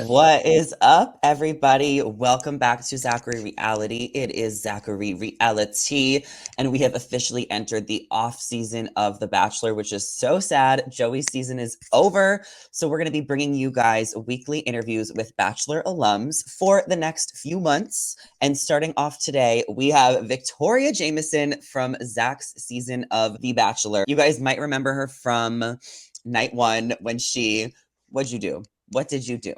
What is up, everybody? Welcome back to Zachary Reality. It is Zachary Reality, and we have officially entered the off season of The Bachelor, which is so sad. Joey's season is over, so we're going to be bringing you guys weekly interviews with Bachelor alums for the next few months. And starting off today, we have Victoria Jameson from Zach's season of The Bachelor. You guys might remember her from night one when what'd you do? What did you do?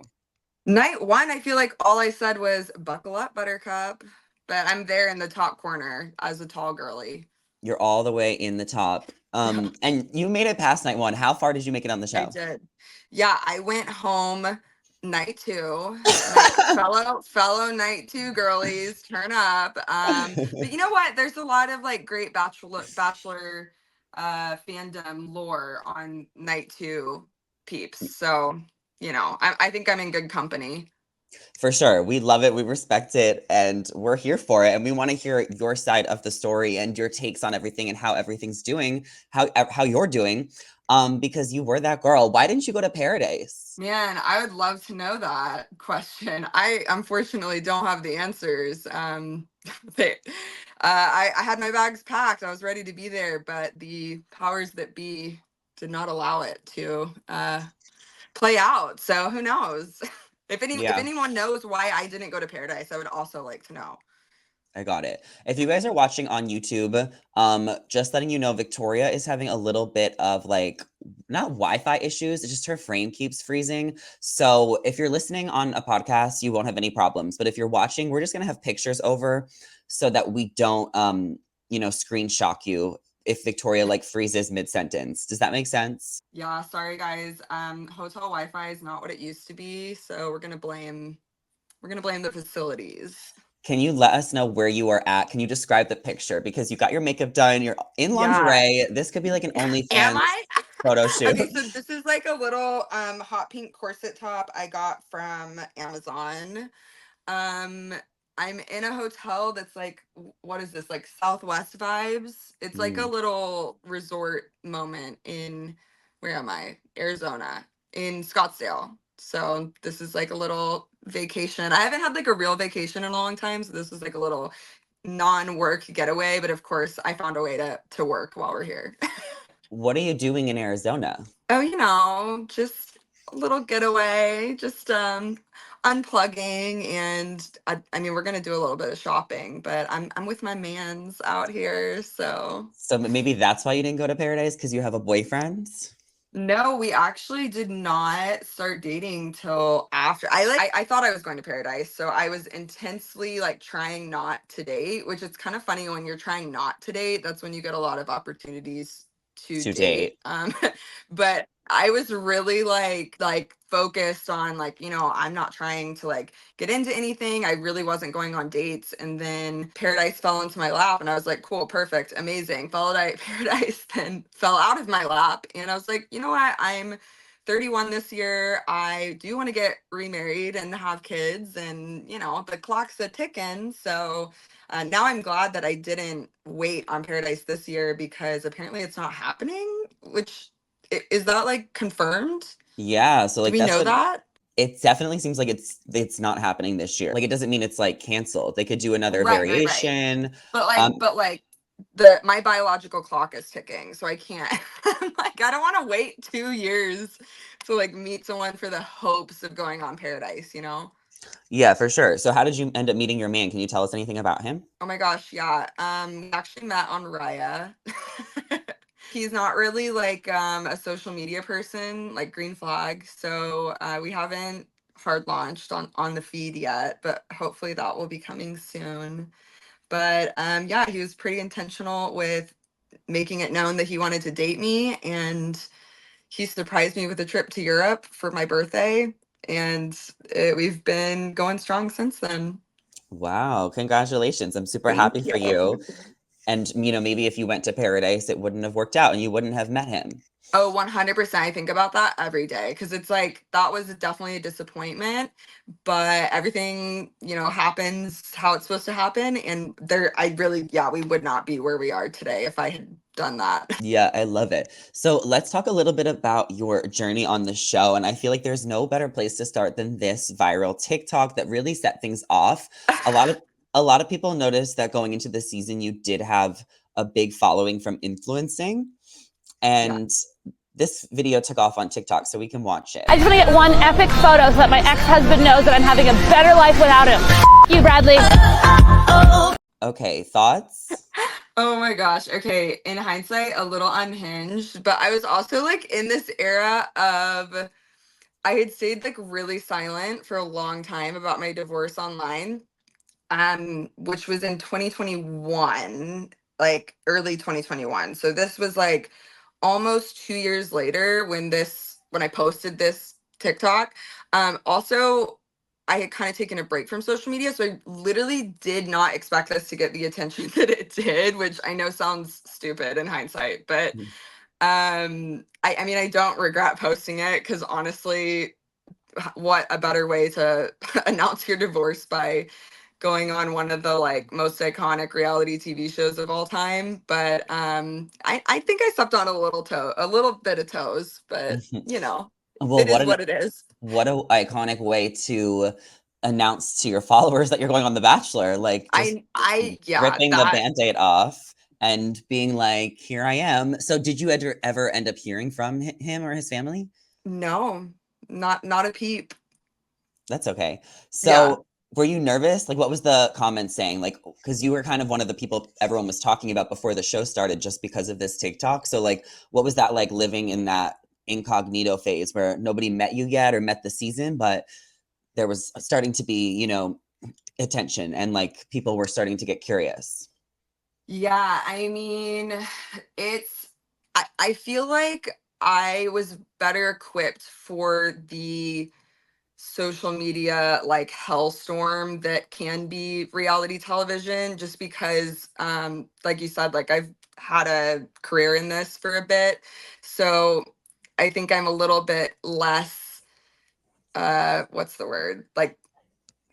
Night one, I feel like all I said was buckle up, Buttercup. But I'm there in the top corner as a tall girly. You're all the way in the top. And you made it past night one. How far did you make it on the I show? did. Yeah, I went home night two. Fellow night two girlies, turn up. But you know what? There's a lot of like great bachelor fandom lore on night two peeps. So, I think I'm in good company. For sure. We love it. We respect it. And we're here for it. And we want to hear your side of the story and your takes on everything and how everything's doing, how you're doing. Because you were that girl. Why didn't you go to Paradise? Man, I would love to know that question. I unfortunately don't have the answers. They, I had my bags packed. I was ready to be there, but the powers that be did not allow it to play out. So who knows? If Yeah. anyone knows why I didn't go to Paradise, I would also like to know. I got it. If you guys are watching on YouTube, just letting you know, Victoria is having a little bit of like not Wi-Fi issues, it's just her frame keeps freezing. So if you're listening on a podcast, you won't have any problems. But if you're watching, we're just gonna have pictures over so that we don't screen shock you if Victoria like freezes mid-sentence. Does that make sense? Yeah, sorry guys. Hotel Wi-Fi is not what it used to be, so we're gonna blame the facilities. Can you let us know where you are at? Can you describe the picture? Because you got your makeup done, you're in Yeah. lingerie. This could be like an Am OnlyFans I? photo shoot. Okay, so this is like a little hot pink corset top I got from Amazon. Um I'm in a hotel that's like what is this? Like Southwest vibes. It's like a Mm. little resort moment in where am I? Arizona, in Scottsdale. So this is like a little vacation. I haven't had like a real vacation in a long time, so this is like a little non-work getaway, but of course I found a way to work while we're here. What are you doing in Arizona? Oh, just a little getaway, just unplugging and I mean we're gonna do a little bit of shopping, but I'm with my mans out here, so So maybe that's why you didn't go to Paradise because you have a boyfriend? no, we actually did not start dating till after I thought I was going to Paradise, so I was intensely like trying not to date, which it's kind of funny when you're trying not to date, that's when you get a lot of opportunities to To date. date. But I was really like focused on like, I'm not trying to like get into anything. I really wasn't going on dates. And then Paradise fell into my lap and I was like, cool, perfect, amazing. Followed out Paradise, then fell out of my lap. And I was like, you know what? I'm 31 this year. I do want to get remarried and have kids. And, the clock's a ticking. So now I'm glad that I didn't wait on Paradise this year because apparently it's not happening, which is that like confirmed? Yeah, so Do like we that's know what that? it definitely seems like it's not happening this year. Like it doesn't mean it's like canceled. They could do another Right. variation. But Um, like the my biological clock is ticking, so I can't. I'm like I don't want to wait 2 years to like meet someone for the hopes of going on Paradise. yeah, for sure. So how did you end up meeting your man? Can you tell us anything about him? Oh my gosh, yeah. We actually met on Raya. He's not really like a social media person, like green flag. So we haven't hard launched on the feed yet, but hopefully that will be coming soon. But yeah, he was pretty intentional with making it known that he wanted to date me, and he surprised me with a trip to Europe for my birthday, and we've been going strong since then. Wow, congratulations. I'm super happy Thank for you. you. And maybe if you went to Paradise, it wouldn't have worked out and you wouldn't have met him. Oh, 100%. I think about that every day because it's like that was definitely a disappointment, but everything, happens how it's supposed to happen. And I really, yeah, we would not be where we are today if I had done that. Yeah, I love it. So let's talk a little bit about your journey on the show. And I feel like there's no better place to start than this viral TikTok that really set things off. A lot of a lot of people noticed that going into the season, you did have a big following from influencing. Yeah. And this video took off on TikTok, so we can watch it. I just want to get one epic photo so that my ex-husband knows that I'm having a better life without him. You, Bradley. Okay, thoughts? Oh my gosh. Okay. In hindsight, a little unhinged, but I was also like in this era of, I had stayed like really silent for a long time about my divorce online, which was in 2021, like early 2021. So this was like almost 2 years later when I posted this TikTok. Also, I had kind of taken a break from social media, so I literally did not expect this to get the attention that it did, which I know sounds stupid in hindsight, but Mm. I mean I don't regret posting it because honestly, what a better way to announce your divorce by going on one of the like most iconic reality TV shows of all time. But I think I stepped on a little bit of toes, but you know, Well, it is what it is. what a iconic way to announce to your followers that you're going on The Bachelor, like just Yeah, ripping the that Band-Aid off and being like, here I am. So did you ever end up hearing from him or his family? no, not a peep. That's okay. Yeah. So were you nervous? Like, what was the comment saying? Like, because you were kind of one of the people everyone was talking about before the show started just because of this TikTok. So, like, what was that like living in that incognito phase where nobody met you yet or met the season, but there was starting to be, attention and like people were starting to get curious? Yeah, I mean, it's I feel like I was better equipped for the social media like hellstorm that can be reality television just because like you said, like I've had a career in this for a bit. So I think I'm a little bit less what's the word? Like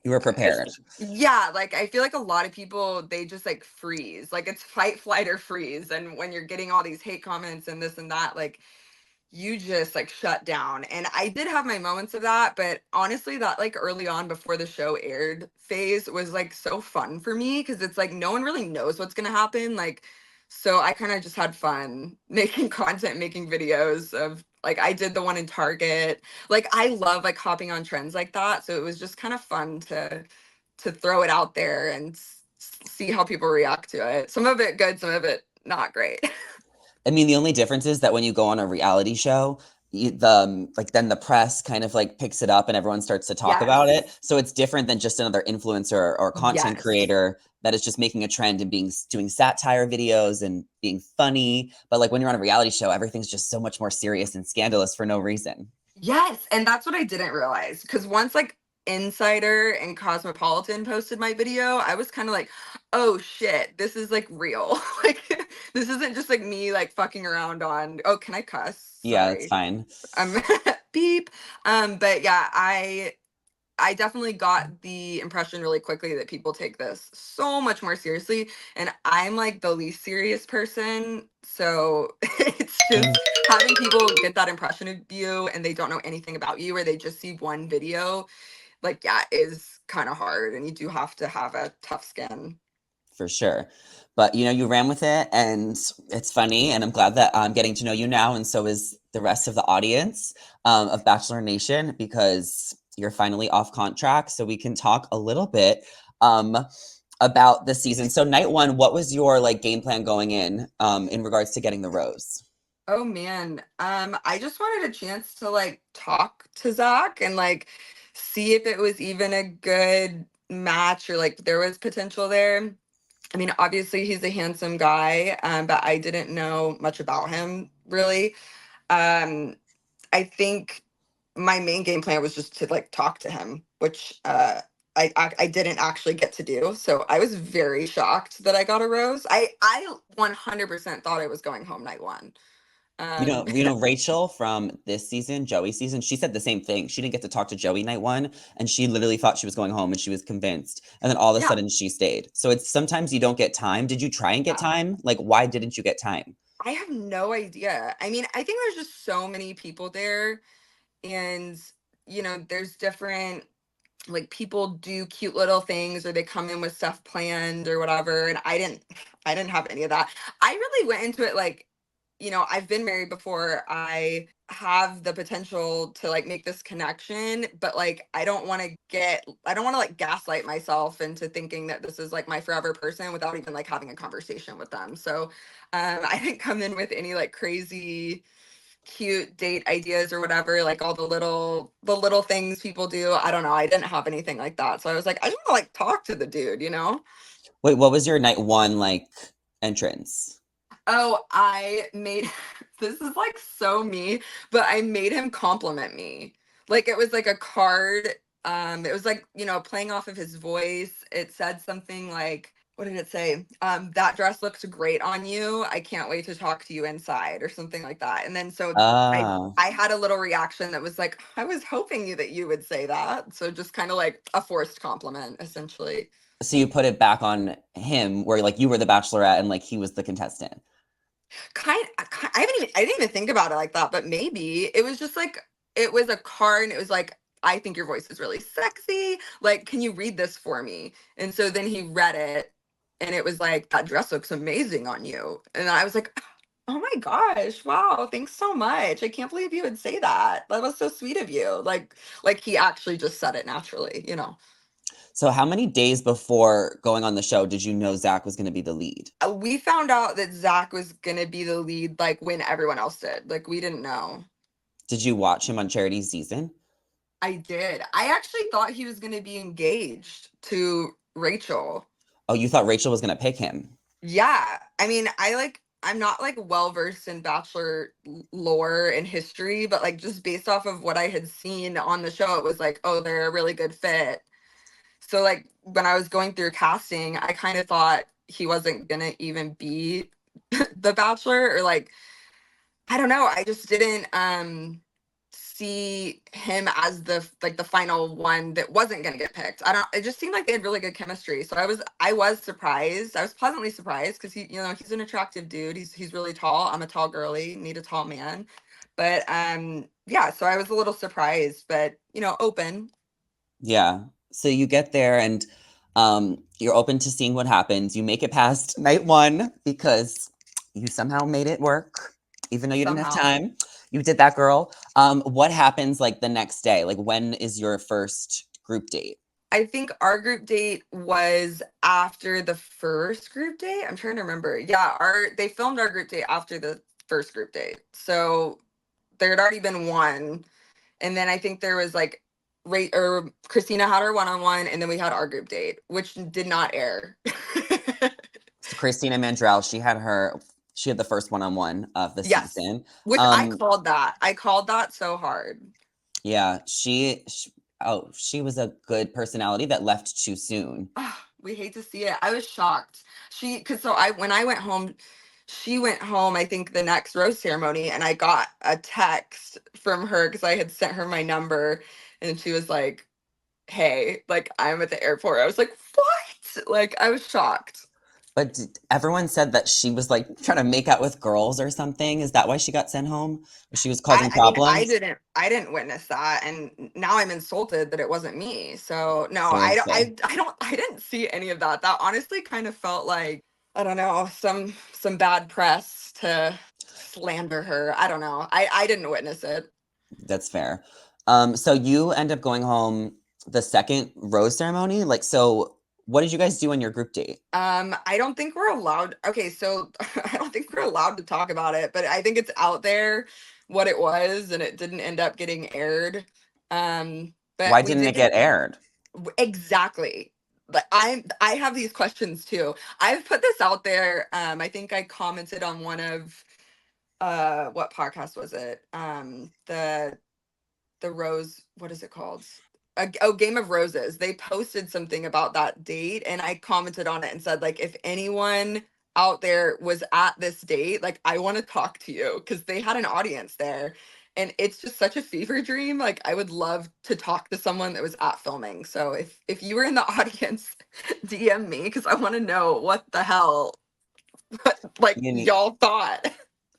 You were prepared. yeah, like I feel like a lot of people they just like freeze. Like it's fight, flight, or freeze. And when you're getting all these hate comments and this and that, like you just like shut down. And I did have my moments of that, but honestly, that like early on before the show aired phase was like so fun for me because it's like no one really knows what's gonna happen. Like, so I kind of just had fun making content, making videos of like I did the one in Target. Like I love like hopping on trends like that. So it was just kind of fun to throw it out there and see how people react to it. Some of it good, some of it not great. I mean, the only difference is that when you go on a reality show, like then the press kind of like picks it up and everyone starts to talk about Yes. it. So it's different than just another influencer or content Yes. creator that is just making a trend and doing satire videos and being funny. But like when you're on a reality show, everything's just so much more serious and scandalous for no reason. Yes, and that's what I didn't realize because once like Insider and Cosmopolitan posted my video, I was kind of like, "Oh shit, this is like real. Like this isn't just like me like fucking around on, oh, can I cuss? Yeah, it's Sorry. fine. Um beep. But yeah, I definitely got the impression really quickly that people take this so much more seriously. And I'm like the least serious person. So it's just Mm, having people get that impression of you and they don't know anything about you or they just see one video, like, yeah, is kind of hard. And you do have to have a tough skin. for sure. But you ran with it and it's funny. And I'm glad that I'm getting to know you now. And so is the rest of the audience of Bachelor Nation because you're finally off contract. So we can talk a little bit um, about the season. So night one, what was your like game plan going in regards to getting the rose? Oh man. I just wanted a chance to like talk to Zach and like see if it was even a good match or like there was potential there. I mean, obviously he's a handsome guy, but I didn't know much about him really. Um, I think my main game plan was just to like talk to him, which I didn't actually get to do. So I was very shocked that I got a rose. I 100% thought I was going home night one. You Um, know, you know Rachel from this season, Joey's season, she said the same thing. She didn't get to talk to Joey night one, and she literally thought she was going home and she was convinced. And then all of a yeah, sudden she stayed. So it's sometimes you don't get time. Did you try and get yeah. time? Like, why didn't you get time? I have no idea. I mean, I think there's just so many people there, and there's different, like, people do cute little things, or they come in with stuff planned or whatever, and I didn't have any of that. I really went into it like, I've been married before. I have the potential to like make this connection, but like I don't want to like gaslight myself into thinking that this is like my forever person without even like having a conversation with them. So I didn't come in with any like crazy cute date ideas or whatever, like all the little things people do. I don't know. I didn't have anything like that. So I was like, I just want to like talk to the dude. Wait, what was your night one like entrance? Oh, I made this is like so me, but I made him compliment me. Like it was like a card. It was like, playing off of his voice. It said something like, what did it say? That dress looks great on you. I can't wait to talk to you inside, or something like that. And then so I Ah, I had a little reaction that was like, I was hoping that you would say that. So just kind of like a forced compliment, essentially. so you put it back on him where like you were the bachelorette and like he was the contestant. I didn't even think about it like that, but maybe it was just like, it was a card and it was like, I think your voice is really sexy. Like, can you read this for me? And so then he read it, and it was like, that dress looks amazing on you. And I was like, oh my gosh, wow, thanks so much. I can't believe you would say that. That was so sweet of you. Like he actually just said it naturally. So how many days before going on the show did you know Zach was going to be the lead? We found out that Zach was gonna be the lead like when everyone else did. Like we didn't know. Did you watch him on Charity's season? I did. I actually thought he was going to be engaged to Rachel. Oh, you thought Rachel was going to pick him. Yeah. I mean, I'm not like well versed in Bachelor lore and history, but like just based off of what I had seen on the show, it was like, oh, they're a really good fit. So like when I was going through casting, I kind of thought he wasn't going to even be the Bachelor, or like, I don't know. I just didn't see him as the final one that wasn't going to get picked. I don't It just seemed like they had really good chemistry. So I was surprised. I was pleasantly surprised because he's an attractive dude. He's really tall. I'm a tall girly, need a tall man. But yeah, so I was a little surprised, but open. Yeah. So you get there and you're open to seeing what happens. You make it past night one because you somehow made it work, even though you didn't have Somehow. time. You did that, girl. What happens like the next day? Like when is your first group date? I think our group date was after the first group date. I'm trying to remember. Yeah, they filmed our group date after the first group date. So there had already been one, and then I think there was like Christina had her one-on-one, and then we had our group date, which did not air. So Christina Mandrell, she had the first one-on-one of the Yes, season. which I called that. I called that so hard. Yeah, she was a good personality that left too soon. Ah, we hate to see it. I was shocked. Because so when I went home, she went home, I think the next rose ceremony, and I got a text from her because I had sent her my number, and she was like, hey, like, I'm at the airport. I was like, what? Like, I was shocked. But everyone said that she was like trying to make out with girls or something. Is that why she got sent home? Or she was causing I mean, problems? I didn't witness that, and now I'm insulted that it wasn't me. So no, Seriously. I didn't see any of that. That honestly kind of felt like, I don't know, some bad press to slander her. I don't know. I didn't witness it. That's fair. So you end up going home the second rose ceremony. Like, so what did you guys do on your group date? I don't think we're allowed. Okay, so I don't think we're allowed to talk about it, but I think it's out there what it was, and it didn't end up getting aired. But Why we didn't did it get aired? exactly. But I have these questions too. I've put this out there. I think I commented on one of what podcast was it? The Rose, what is it called? Game of Roses. They posted something about that date, and I commented on it and said, like, if anyone out there was at this date, like, I want to talk to you, because they had an audience there, and it's just such a fever dream. Like, I would love to talk to someone that was at filming. So if you were in the audience, DM me, because I want to know what the hell like You need, y'all thought.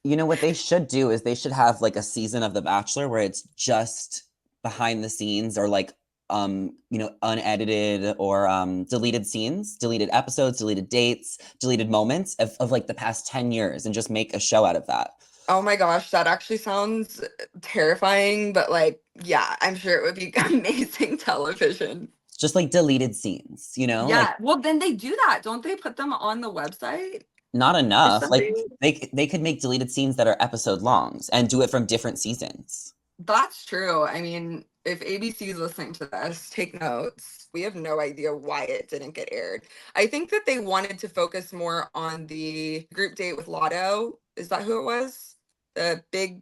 You know what they should do is they should have like a season of The Bachelor where it's just behind the scenes or like unedited or deleted scenes, deleted episodes, deleted dates, deleted moments of like the past 10 years and just make a show out of that. Oh my gosh, that actually sounds terrifying, but like, yeah, I'm sure it would be amazing television. Just like deleted scenes, like Yeah, well, then they do that. Don't they put them on the website not or enough. Like something? they could make deleted scenes that are episode longs and do it from different seasons. That's true. I mean, if ABC is listening to this, take notes. We have no idea why it didn't get aired. I think that they wanted to focus more on the group date with Lotto. Is that who it was? The big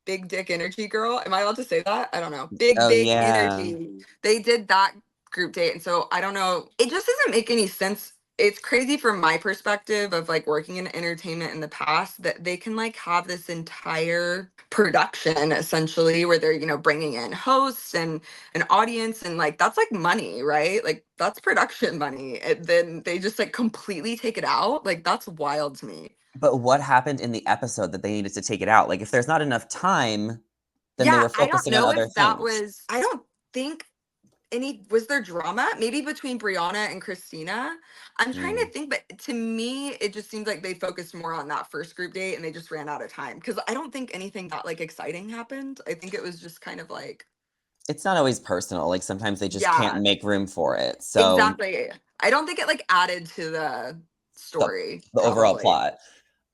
dick energy girl. Am I allowed to say that? I don't know. Oh Big yeah. energy. They did that group date. And so I don't know. It just doesn't make any sense. It's crazy from my perspective of like working in entertainment in the past that they can like have this entire production essentially where they're, bringing in hosts and an audience and like that's like money, right? Like that's production money. And then they just like completely take it out. Like that's wild to me. But what happened in the episode that they needed to take it out? Like if there's not enough time, then they Yeah, were I don't focusing on know other if that things. was, I don't think was there drama? Maybe between Brianna and Christina. I'm trying to Mm. think, but to me, it just seems like they focused more on that first group date and they just ran out of time. Because I don't think anything that like exciting happened. I think it was just kind of like, It's not always personal. Like sometimes they just can't yeah, make room for it. So exactly. I don't think it like added to the the, story, the overall probably.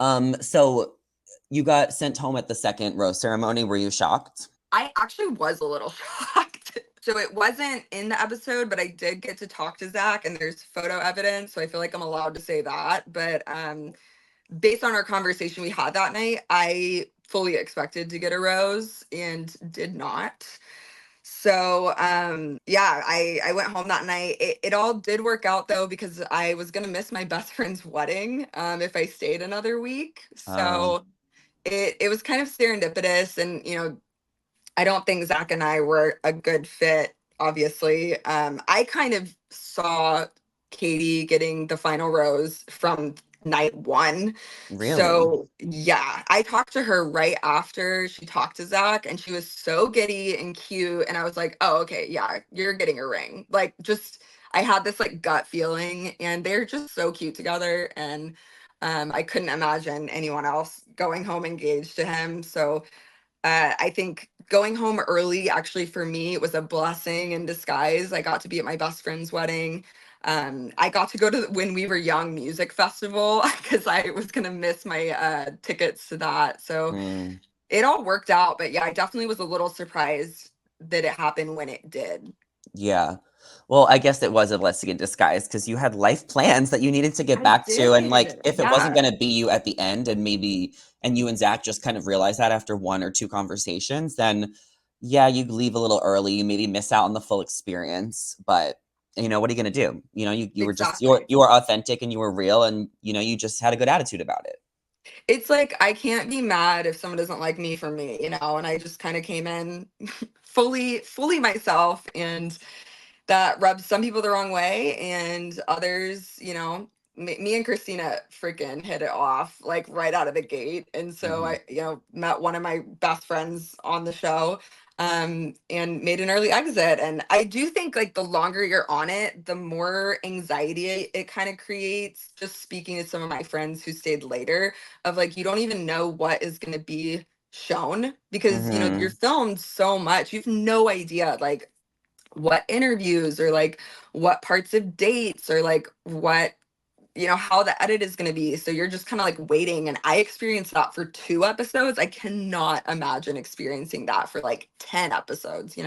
plot. So you got sent home at the second rose ceremony. Were you shocked? I actually was a little shocked. So it wasn't in the episode, but I did get to talk to Zach and there's photo evidence. So I feel like I'm allowed to say that. But based on our conversation we had that night, I fully expected to get a rose and did not. So yeah, I went home that night. It all did work out though, because I was gonna miss my best friend's wedding if I stayed another week. Um, So it was kind of serendipitous and I don't think Zach and I were a good fit, obviously. I kind of saw Kaity getting the final rose from night one. really? So, yeah, I talked to her right after she talked to Zach, and she was so giddy and cute. And I was like, oh, okay, yeah, you're getting a ring. Like, just, I had this like gut feeling, and they're just so cute together. And I couldn't imagine anyone else going home engaged to him. So, I think going home early, actually, for me, it was a blessing in disguise. I got to be at my best friend's wedding. I got to go to the When We Were Young music festival because I was going to miss my tickets to that. So Mm. it all worked out. But yeah, I definitely was a little surprised that it happened when it did. Yeah. Well, I guess it was a blessing in disguise because you had life plans that you needed to get I back to. And like, did. if it wasn't Yeah. going to be you at the end and you and Zach just kind of realized that after one or two conversations, then yeah, you leave a little early, you maybe miss out on the full experience. But what are you going to do? You were just, Exactly. you were authentic and you were real and, you just had a good attitude about it. It's like I can't be mad if someone doesn't like me for me, and I just kind of came in fully myself, and that rubs some people the wrong way and others, me and Christina freaking hit it off like right out of the gate. And so Mhm. I, met one of my best friends on the show and made an early exit. And I do think like the longer you're on it, the more anxiety it kind of creates. Just speaking to some of my friends who stayed later, of like you don't even know what is going to be shown because you're Mhm. filmed so much. You've no idea like what interviews or like what parts of dates or like what how the edit is going to be, so you're just kind of like waiting. And I experienced that for 2 episodes. I cannot imagine experiencing that for like 10 episodes.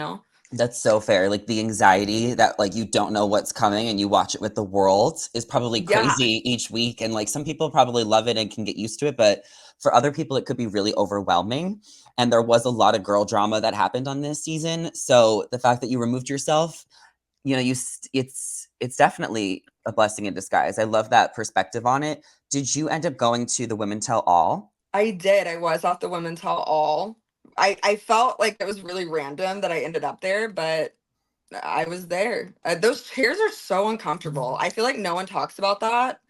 That's so fair. Like the anxiety that like you don't know what's coming and you watch it with the world is probably Yeah, crazy each week. And like some people probably love it and can get used to it, but for other people it could be really overwhelming. And there was a lot of girl drama that happened on this season. So the fact that you removed yourself, it's definitely a blessing in disguise. I love that perspective on it. Did you end up going to the Women Tell All? I did. I was at the Women Tell All. I felt like it was really random that I ended up there, but I was there. Those chairs are so uncomfortable. I feel like no one talks about that.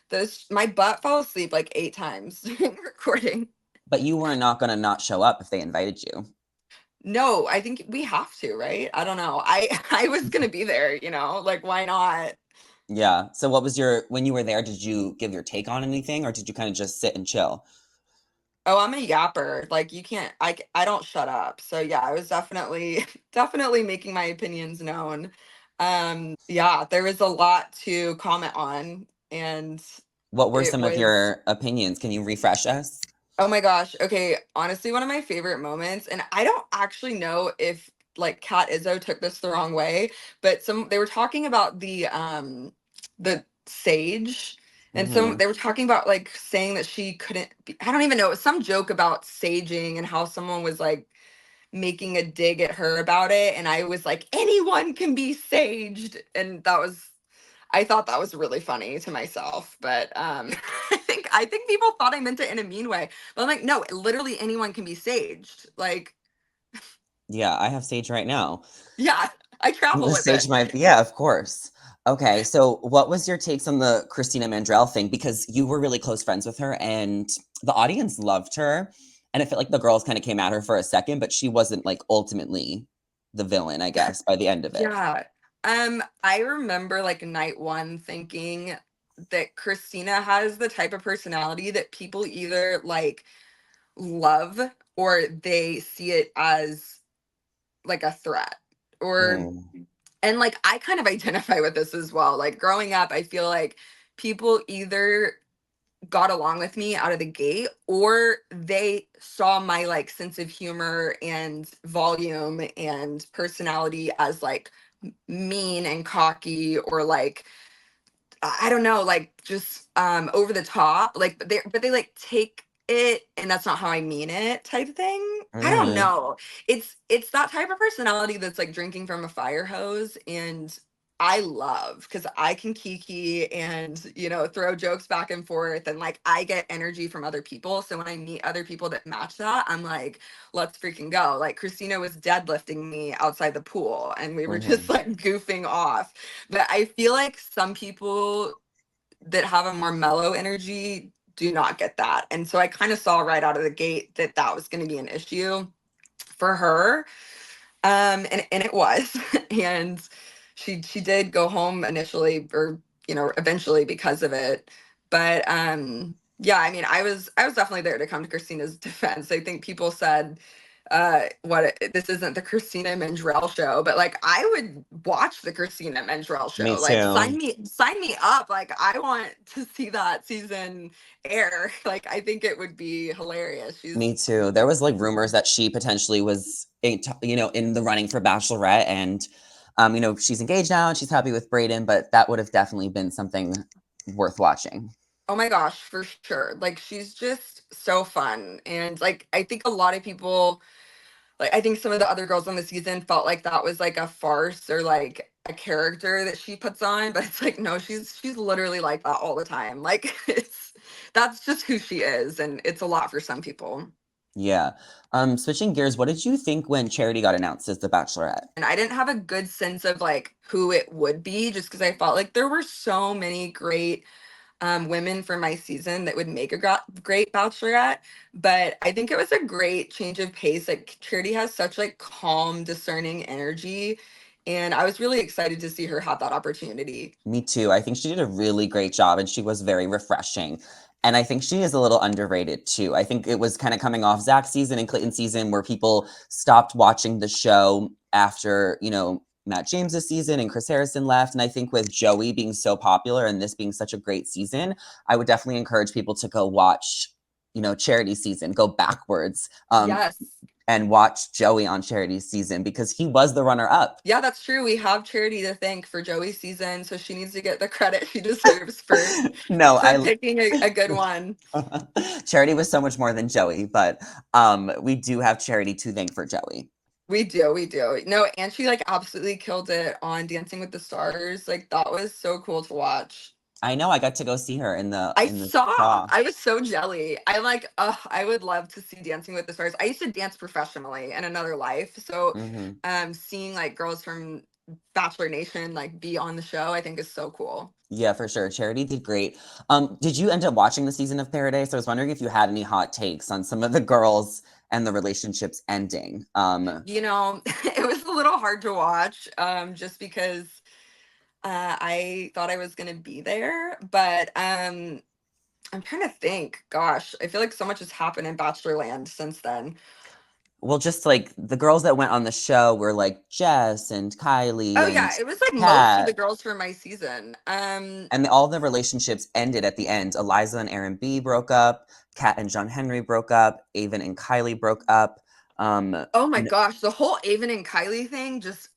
Those My butt fell asleep like 8 times during recording. But you were not going to not show up if they invited you. No, I think we have to, right? I don't know. I was gonna be there, like why not? Yeah. So when you were there, did you give your take on anything or did you kind of just sit and chill? Oh, I'm a yapper. Like you can't I don't shut up. So yeah, I was definitely definitely making my opinions known. Yeah, there was a lot to comment on, and What were it some of was, your opinions? Can you refresh us? oh my gosh. Okay, honestly, one of my favorite moments, and I don't actually know if like Kat Izzo took this the wrong way, but they were talking about the sage, and Hmm. they were talking about like saying that she couldn't be, I don't even know, it was some joke about saging and how someone was like making a dig at her about it, and I was like, anyone can be saged, and I thought that was really funny to myself, but I think people thought I meant it in a mean way. But I'm like, no, literally anyone can be saged. Like, Yeah, I have Sage right now. yeah, I travel with Sage it. yeah, of course. Okay, so what was your takes on the Christina Mandrell thing? Because you were really close friends with her and the audience loved her. And it felt like the girls kind of came at her for a second, but she wasn't like ultimately the villain, I guess, by the end of it. Yeah. I remember like night one thinking that Christina has the type of personality that people either like love or they see it as like a threat, or Mm, and like I kind of identify with this as well. Like growing up, I feel like people either got along with me out of the gate or they saw my like sense of humor and volume and personality as like mean and cocky, or like I don't know, like just over the top, like but they like take it and that's not how I mean it type of thing. I don't mhm, know. It's that type of personality that's like drinking from a fire hose, and I love because I can kiki and throw jokes back and forth, and like I get energy from other people. So when I meet other people that match that, I'm like, let's freaking go. Like Christina was deadlifting me outside the pool and we were just mhm. like goofing off. But I feel like some people that have a more mellow energy do not get that. And so I kind of saw right out of the gate that that was going to be an issue for her. And it was. And she did go home initially, or eventually, because of it. But yeah, I mean, I was definitely there to come to Christina's defense. I think people said this isn't the Christina Mandrell show, but like I would watch the Christina Mandrell Me show. Like too. sign me up. Like I want to see that season air. Like I think it would be hilarious. Me too. There was like rumors that she potentially was, in the running for Bachelorette, and she's engaged now and she's happy with Brayden, but that would have definitely been something worth watching. Oh my gosh, for sure. Like she's just so fun. And like I think a lot of people, like I think some of the other girls on the season felt like that was like a farce or like a character that she puts on, but it's like no, she's literally like that all the time. Like that's just who she is, and it's a lot for some people. Yeah. Switching gears, what did you think when Charity got announced as the Bachelorette? And I didn't have a good sense of like who it would be just because I felt like there were so many great women for my season that would make a great bachelorette. But I think it was a great change of pace. Like Charity has such like calm, discerning energy. And I was really excited to see her have that opportunity. Me too. I think she did a really great job and she was very refreshing. And I think she is a little underrated too. I think it was kind of coming off Zach's season and Clayton's season where people stopped watching the show after, Matt James's season and Chris Harrison left. And I think with Joey being so popular and this being such a great season, I would definitely encourage people to go watch, Charity season, go backwards. Yes. And watch Joey on Charity's season because he was the runner up. Yeah, that's true. We have Charity to thank for Joey's season, so she needs to get the credit she deserves No, for picking a good one. Charity was so much more than Joey, but we do have Charity to thank for Joey. We do, we do. No, and she like absolutely killed it on Dancing with the Stars. Like that was so cool to watch. I know I got to go see her in the I in the saw. spa. I was so jelly. I would love to see Dancing with the Stars. I used to dance professionally in another life. So Hmm. seeing like girls from Bachelor Nation like be on the show, I think is so cool. Yeah, for sure. Charity did great. Did you end up watching the season of Paradise? I was wondering if you had any hot takes on some of the girls and the relationships ending. You know, it was a little hard to watch, just because I thought I was gonna be there, but I'm trying to think. Gosh, I feel like so much has happened in Bachelorland since then. Well, just like the girls that went on the show were like Jess and Kylie Oh and yeah, it was like most of the Kat, girls from my season. and all the relationships ended at the end. Eliza and Aaron B broke up. Kat and John Henry broke up. Avon and Kylie broke up. Oh my N- gosh, the whole Avon and Kylie thing just,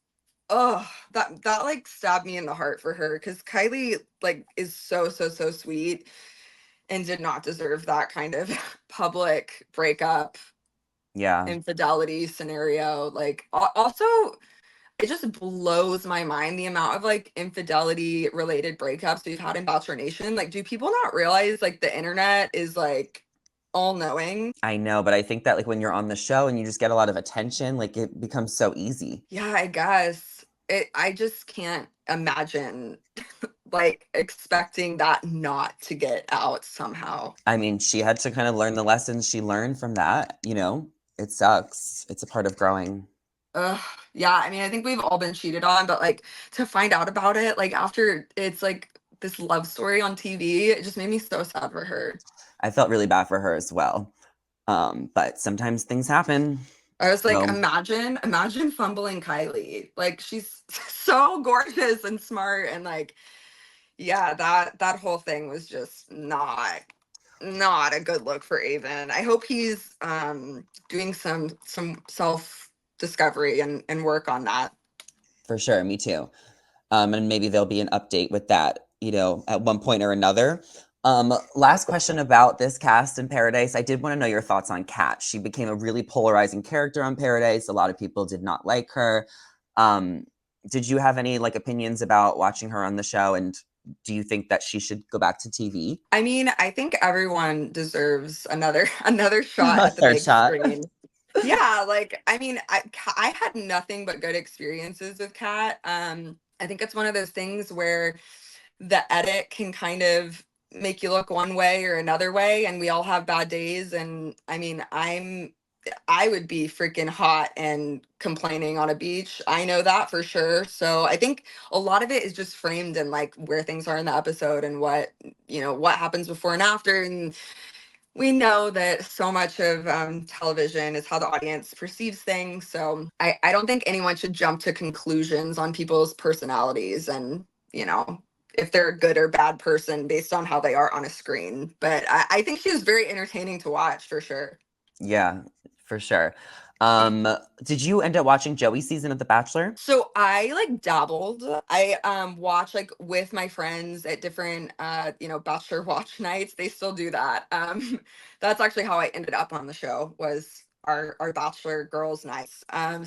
oh, that like stabbed me in the heart for her, because Kylie like is so sweet and did not deserve that kind of public breakup yeah, infidelity scenario. Like also, it just blows my mind the amount of like infidelity related breakups we've had in Bachelor Nation. Like, do people not realize like the internet is like all knowing? I know, but I think that like when you're on the show and you just get a lot of attention, like it becomes so easy. Yeah, I guess I just can't imagine like expecting that not to get out somehow. I mean, she had to kind of learn the lessons she learned from that, It sucks. It's a part of growing. Ugh, yeah, I mean, I think we've all been cheated on, but like to find out about it, like after it's like this love story on TV, it just made me so sad for her. I felt really bad for her as well. But sometimes things happen. I was like, So imagine fumbling Kylie. Like she's so gorgeous and smart, and like, yeah, that whole thing was just not a good look for Avon. I hope he's doing some self discovery and work on that. for sure, me too. And maybe there'll be an update with that, at one point or another. Last question about this cast in Paradise. I did want to know your thoughts on Kat. She became a really polarizing character on Paradise. A lot of people did not like her. Um, did you have any like opinions about watching her on the show? And do you think that she should go back to TV? I mean, I think everyone deserves another shot A at the third big shot. screen. Yeah, like I mean, I had nothing but good experiences with Kat. I think it's one of those things where the edit can kind of make you look one way or another way, and we all have bad days. And I mean, I would be freaking hot and complaining on a beach. I know that for sure. So I think a lot of it is just framed in like where things are in the episode and what happens before and after. And we know that so much of television is how the audience perceives things. So I don't think anyone should jump to conclusions on people's personalities and, if they're a good or bad person based on how they are on a screen. But I think she was very entertaining to watch for sure. Yeah, for sure. Did you end up watching Joey's season of The Bachelor? So I like dabbled. I watch like with my friends at different bachelor watch nights. They still do that. That's actually how I ended up on the show, was our bachelor girls nights.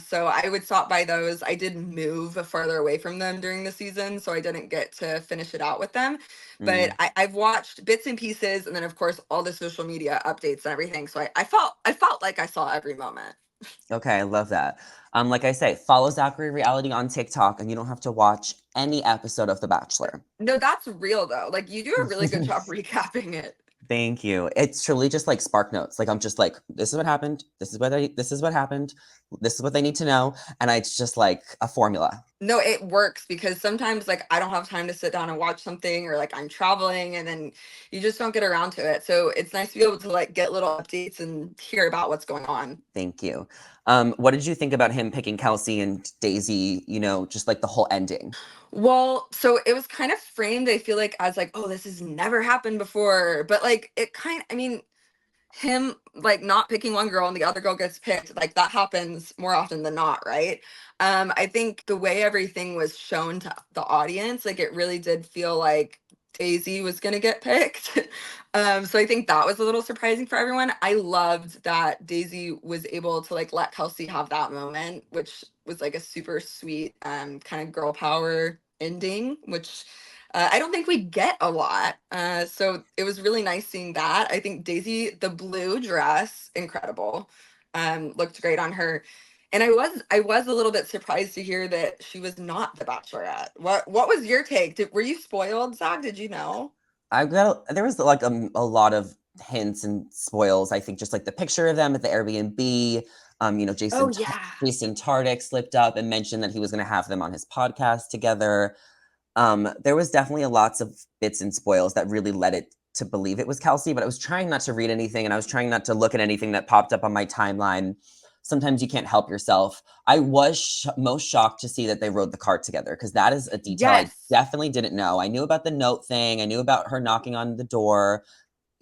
So I would stop by those. I did move farther away from them during the season, so I didn't get to finish it out with them. But Mm. I've watched bits and pieces, and then of course all the social media updates and everything. So I felt like I saw every moment. Okay, I love that. Like I say, follow Zachary Reality on TikTok, and you don't have to watch any episode of The Bachelor. No, that's real though. Like you do a really good job recapping it. Thank you. It's truly just like Spark Notes. Like I'm just like, this is what happened. This is what happened. This is what they need to know, and it's just like a formula. No, it works because sometimes like I don't have time to sit down and watch something, or like I'm traveling and then you just don't get around to it. So it's nice to be able to like get little updates and hear about what's going on. Thank you. What did you think about him picking Kelsey and Daisy? Just like the whole ending. Well, so it was kind of framed, I feel like, as like, oh, this has never happened before. But like I mean, him like not picking one girl and the other girl gets picked, like that happens more often than not, right? I think the way everything was shown to the audience, like it really did feel like Daisy was gonna get picked. So I think that was a little surprising for everyone. I loved that Daisy was able to like let Kelsey have that moment, which was like a super sweet kind of girl power ending, which I don't think we get a lot. So it was really nice seeing that. I think Daisy, the blue dress, incredible. Looked great on her. And I was a little bit surprised to hear that she was not the Bachelorette. What was your take? Were you spoiled, Zach? Did you know? There was like a lot of hints and spoils. I think just like the picture of them at the Airbnb. Oh yeah. Jason Tardik slipped up and mentioned that he was going to have them on his podcast together. There was definitely lots of bits and spoils that really led it to believe it was Kelsey, but I was trying not to read anything and I was trying not to look at anything that popped up on my timeline. Sometimes you can't help yourself. I was most shocked to see that they rode the cart together because that is a detail I Yes. definitely didn't know. I knew about the note thing. I knew about her knocking on the door.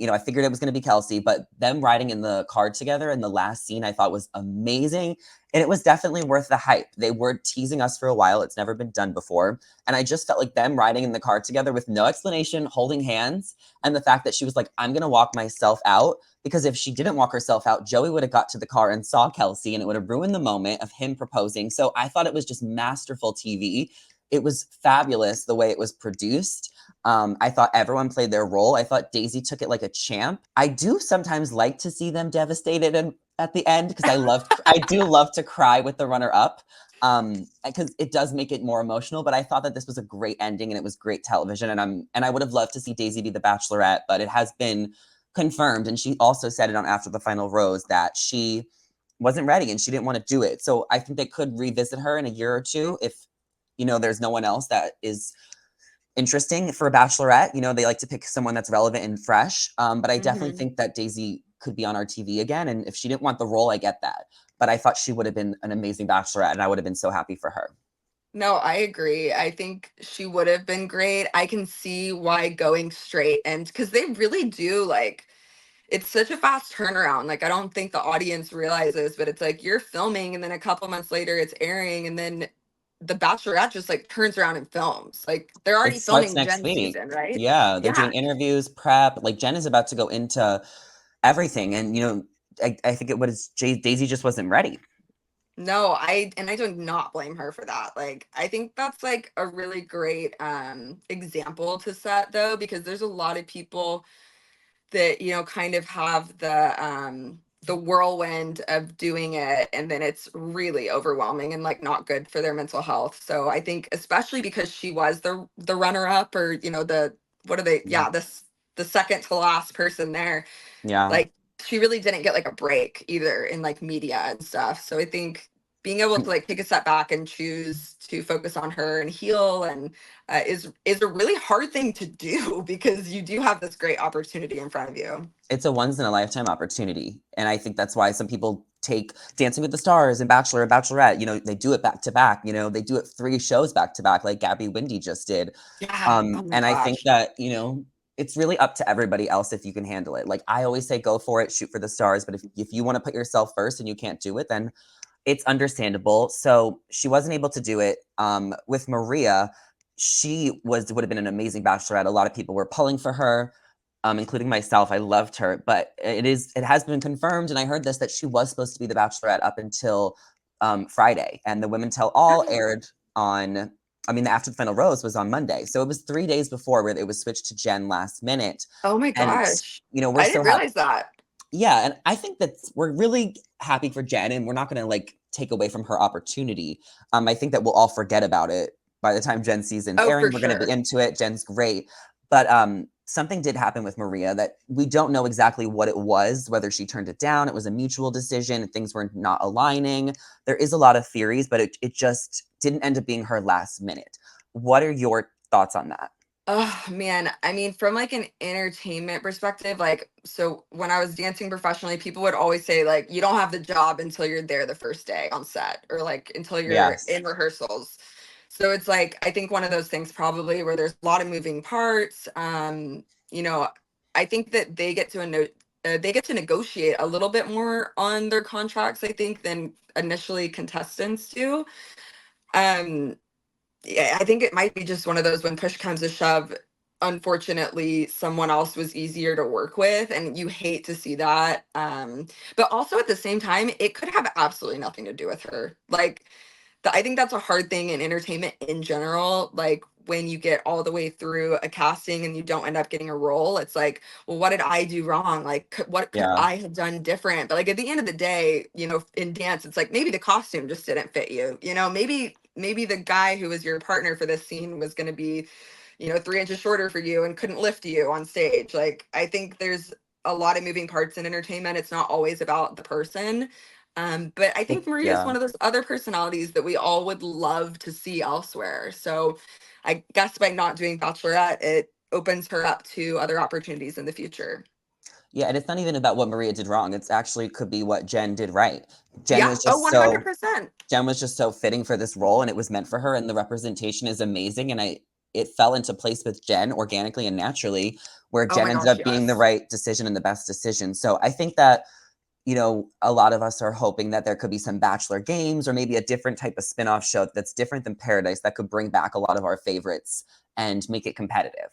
I figured it was going to be Kelsey, but them riding in the car together in the last scene I thought was amazing. And it was definitely worth the hype. They were teasing us for a while. It's never been done before. And I just felt like them riding in the car together with no explanation, holding hands. And the fact that she was like, I'm going to walk myself out. Because if she didn't walk herself out, Joey would have got to the car and saw Kelsey and it would have ruined the moment of him proposing. So I thought it was just masterful TV. It was fabulous the way it was produced. I thought everyone played their role. I thought Daisy took it like a champ. I do sometimes like to see them devastated and at the end because I do love to cry with the runner up because it does make it more emotional. But I thought that this was a great ending and it was great television. And I would have loved to see Daisy be the Bachelorette, but it has been confirmed. And she also said it on After the Final Rose that she wasn't ready and she didn't want to do it. So I think they could revisit her in a year or two if there's no one else that is interesting for a Bachelorette. They like to pick someone that's relevant and fresh. But I definitely Hmm. think that Daisy could be on our TV again. And if she didn't want the role, I get that. But I thought she would have been an amazing Bachelorette, and I would have been so happy for her. No, I agree. I think she would have been great. I can see why going straight, and because they really do like, it's such a fast turnaround. Like I don't think the audience realizes, but it's like you're filming and then a couple months later it's airing and then the Bachelorette just like turns around and films. Like they're It already starts filming next Jen's week. season, right? Yeah, they're Yeah. doing interviews, prep. Like Jen is about to go into everything, and I think Daisy just wasn't ready. No, I do not blame her for that. Like I think that's like a really great example to set though, because there's a lot of people that kind of have the whirlwind of doing it and then it's really overwhelming and like not good for their mental health. So I think especially because she was the runner up, or the what are they, Mhm. yeah, the second to last person there, Yeah. like she really didn't get like a break either in like media and stuff. So I think being able to like take a step back and choose to focus on her and heal and is a really hard thing to do because you do have this great opportunity in front of you. It's a once in a lifetime opportunity. And I think that's why some people take Dancing with the Stars and Bachelor and Bachelorette, they do it back to back, they do it 3 shows back to back like Gabby Windy just did. Yeah. Oh my And I think gosh. that, it's really up to everybody else if you can handle it. Like I always say, go for it, shoot for the stars. But if you want to put yourself first and you can't do it, then it's understandable. So she wasn't able to do it. With Maria, she would have been an amazing Bachelorette. A lot of people were pulling for her, including myself. I loved her, but it has been confirmed, and I heard this that she was supposed to be the Bachelorette up until Friday, and the Women Tell All aired on. I mean, the After the Final Rose was on Monday, so it was 3 days before where it was switched to Jen last minute, Oh my and gosh. we're I so didn't happy. realize that. Yeah, and I think that we're really happy for Jen, and we're not going to like take away from her opportunity. I think that we'll all forget about it by the time Jen season's Oh, airing. for We're going to be sure. into it. Jen's great, but something did happen with Maria that we don't know exactly what it was. Whether she turned it down, it was a mutual decision. Things were not aligning. There is a lot of theories, but it just didn't end up being her last minute. What are your thoughts on that? Oh man, I mean, from like an entertainment perspective, like, so when I was dancing professionally, people would always say, like, you don't have the job until you're there the first day on set, or like until you're Yes. in rehearsals. So it's like, I think one of those things probably where there's a lot of moving parts. You know, I think that they get to negotiate a little bit more on their contracts, I think, than initially contestants do. Um, yeah, I think it might be just one of those when push comes to shove, unfortunately, someone else was easier to work with, and you hate to see that. But also at the same time, it could have absolutely nothing to do with her. Like, I think that's a hard thing in entertainment in general. Like when you get all the way through a casting and you don't end up getting a role, it's like, well, what did I do wrong? Like, what could Yeah. I have done different? But like at the end of the day, you know, in dance, it's like maybe the costume just didn't fit you. You know, maybe the guy who was your partner for this scene was going to be, you know, 3 inches shorter for you and couldn't lift you on stage. Like, I think there's a lot of moving parts in entertainment. It's not always about the person. But I think Maria is Yeah. one of those other personalities that we all would love to see elsewhere. So I guess by not doing Bachelorette, it opens her up to other opportunities in the future. Yeah, and it's not even about what Maria did wrong. It's actually could be what Jen did right. Jen Yeah. was Oh, just so 100%. Jen was just so fitting for this role and it was meant for her and the representation is amazing and it fell into place with Jen organically and naturally where Oh Jen my ended gosh, up being the yes. right decision and the best decision. So I think that a lot of us are hoping that there could be some Bachelor games or maybe a different type of spin-off show that's different than Paradise that could bring back a lot of our favorites and make it competitive.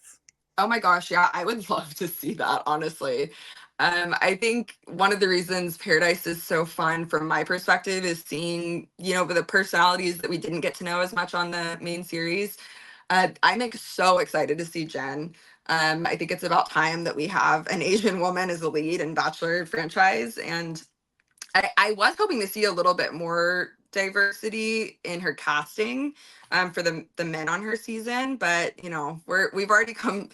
Oh my gosh, yeah, I would love to see that, honestly. I think one of the reasons Paradise is so fun from my perspective is seeing, you know, the personalities that we didn't get to know as much on the main series. I'm so excited to see Jen. I think it's about time that we have an Asian woman as a lead in Bachelor franchise. And I was hoping to see a little bit more diversity in her casting for the men on her season, but you know we've already come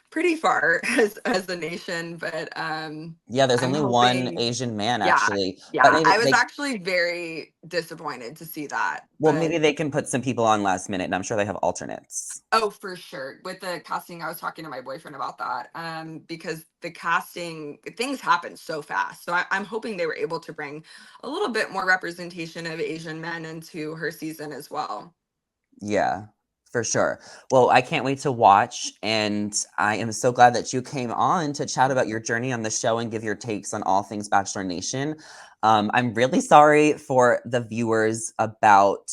pretty far as a nation. But Yeah, there's I'm only one hoping, Asian man yeah, actually, but yeah. maybe I was they actually very disappointed to see that, well but maybe they can put some people on last minute and I'm sure they have alternates. oh, for sure. With the casting, I was talking to my boyfriend about that. Because the casting, things happen so fast. So I'm hoping they were able to bring a little bit more representation of Asian men into her season as well. Yeah, for sure. Well, I can't wait to watch, and I am so glad that you came on to chat about your journey on the show and give your takes on all things Bachelor Nation. I'm really sorry for the viewers about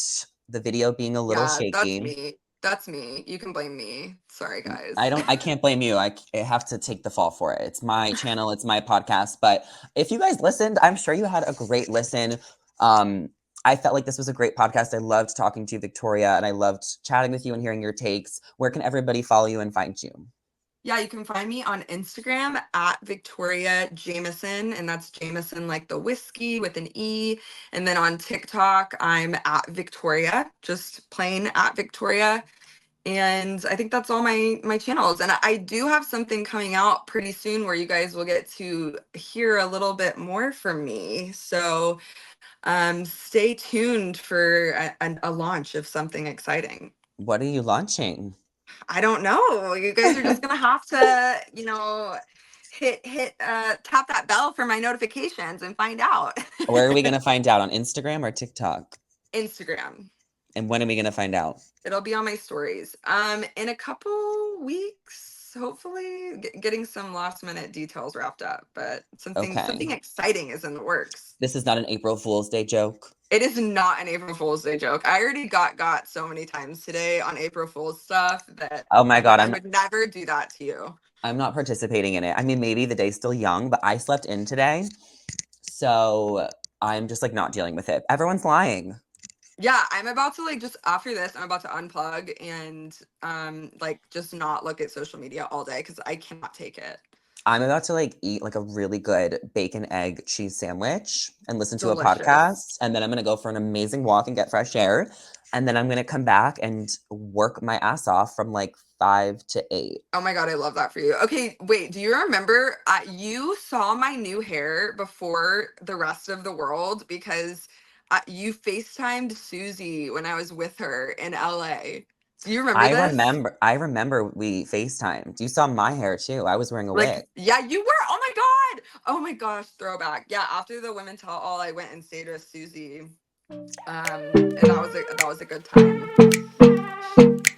the video being a little Yeah, that's shaky. me. That's me. You can blame me. Sorry, guys. I can't blame you. I have to take the fall for it. It's my channel, it's my podcast. But if you guys listened, I'm sure you had a great listen. Um, I felt like this was a great podcast. I loved talking to you, Victoria, and I loved chatting with you and hearing your takes. Where can everybody follow you and find you? Yeah, you can find me on Instagram at Victoria Jameson, and that's Jameson like the whiskey with an E. And then on TikTok, I'm at Victoria, just plain at Victoria. And I think that's all my channels. And I do have something coming out pretty soon where you guys will get to hear a little bit more from me. So stay tuned for a launch of something exciting. What are you launching? I don't know. You guys are just gonna have to, you know, tap that bell for my notifications and find out. Where are we going to find out? On Instagram or TikTok? Instagram. And when are we going to find out? It'll be on my stories. In a couple weeks, hopefully, getting some last minute details wrapped up. But something Okay. exciting is in the works. This is not an April Fool's Day joke. It is not an April Fool's Day joke. I already got so many times today on April Fool's stuff that Oh my I'm God, like, I would never do that to you. I'm not participating in it. I mean, maybe the day's still young, but I slept in today. So I'm just like not dealing with it. Everyone's lying. Yeah, I'm about to like just after this, I'm about to unplug and like just not look at social media all day because I cannot take it. I'm about to like eat like a really good bacon, egg, cheese sandwich and listen to a Delicious. podcast. And then I'm going to go for an amazing walk and get fresh air. And then I'm going to come back and work my ass off from like 5 to 8. Oh my God, I love that for you. Okay, wait, do you remember you saw my new hair before the rest of the world because you FaceTimed Susie when I was with her in LA. Do you remember this? I remember we FaceTimed. You saw my hair too. I was wearing a wig. Like, yeah, you were. Oh my God. Oh my gosh, throwback. Yeah, after the women tell all, I went and stayed with Susie. And that was a good time.